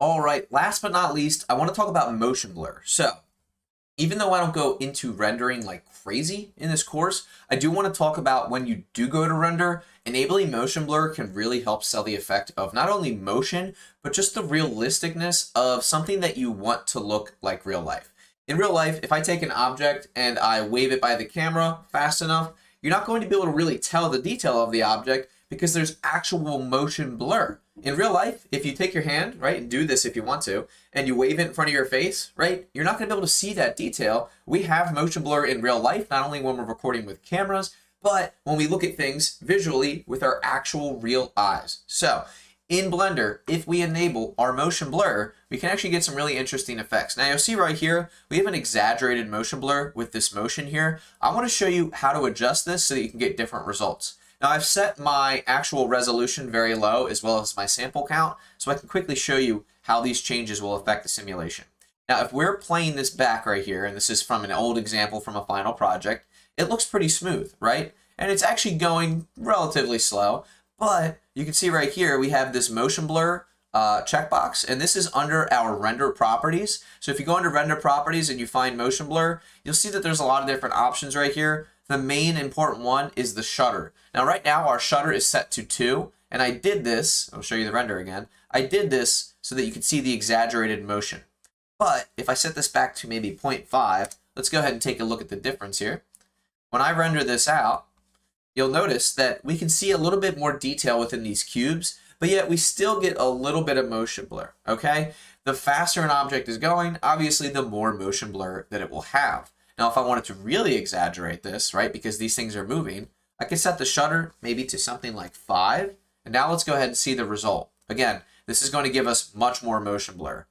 All right, last but not least, I want to talk about motion blur. So, even though I don't go into rendering like crazy in this course, I do want to talk about when you do go to render, enabling motion blur can really help sell the effect of not only motion, but just the realisticness of something that you want to look like real life. In real life, if I take an object and I wave it by the camera fast enough, you're not going to be able to really tell the detail of the object because there's actual motion blur. In real life, if you take your hand, right, and do this if you want to, and you wave it in front of your face, right, you're not going to be able to see that detail. We have motion blur in real life, not only when we're recording with cameras, but when we look at things visually with our actual real eyes. So in Blender, if we enable our motion blur, we can actually get some really interesting effects. Now you'll see right here, we have an exaggerated motion blur with this motion here. I want to show you how to adjust this so that you can get different results. Now I've set my actual resolution very low as well as my sample count, so I can quickly show you how these changes will affect the simulation. Now if we're playing this back right here, and this is from an old example from a final project, it looks pretty smooth, right? And it's actually going relatively slow, but you can see right here we have this motion blur checkbox, and this is under our render properties. So if you go under render properties and you find motion blur, you'll see that there's a lot of different options right here. The main important one is the shutter. Now right now our shutter is set to 2, and I did this, I'll show you the render again, I did this so that you could see the exaggerated motion. But if I set this back to maybe 0.5, let's go ahead and take a look at the difference here. When I render this out, you'll notice that we can see a little bit more detail within these cubes, but yet we still get a little bit of motion blur, okay? The faster an object is going, obviously the more motion blur that it will have. Now, if I wanted to really exaggerate this, right, because these things are moving, I could set the shutter maybe to something like 5. And now let's go ahead and see the result. Again, this is going to give us much more motion blur.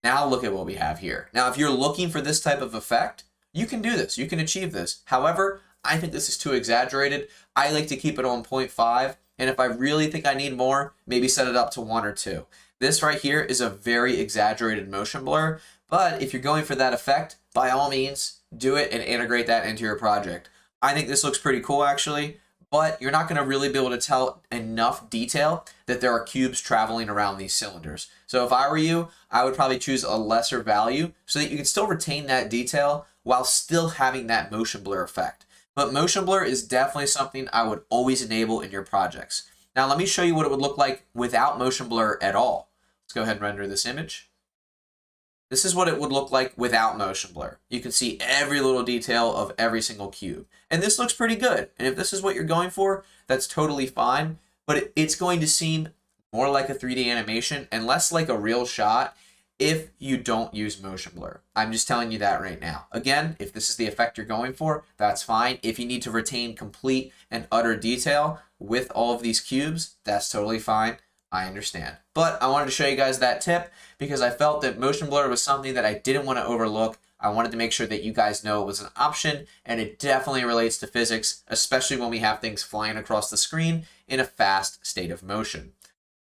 Now look at what we have here. Now, if you're looking for this type of effect, you can do this. You can achieve this. However, I think this is too exaggerated. I like to keep it on 0.5. And if I really think I need more, maybe set it up to 1 or 2. This right here is a very exaggerated motion blur. But if you're going for that effect, by all means, do it and integrate that into your project. I think this looks pretty cool actually, but you're not going to really be able to tell enough detail that there are cubes traveling around these cylinders. So if I were you, I would probably choose a lesser value so that you can still retain that detail while still having that motion blur effect. But motion blur is definitely something I would always enable in your projects. Now let me show you what it would look like without motion blur at all. Let's go ahead and render this image. This is what it would look like without motion blur. You can see every little detail of every single cube. And this looks pretty good. And if this is what you're going for, that's totally fine. But it's going to seem more like a 3D animation and less like a real shot if you don't use motion blur. I'm just telling you that right now. Again, if this is the effect you're going for, that's fine. If you need to retain complete and utter detail with all of these cubes, that's totally fine. I understand. But I wanted to show you guys that tip because I felt that motion blur was something that I didn't want to overlook. I wanted to make sure that you guys know it was an option, and it definitely relates to physics, especially when we have things flying across the screen in a fast state of motion.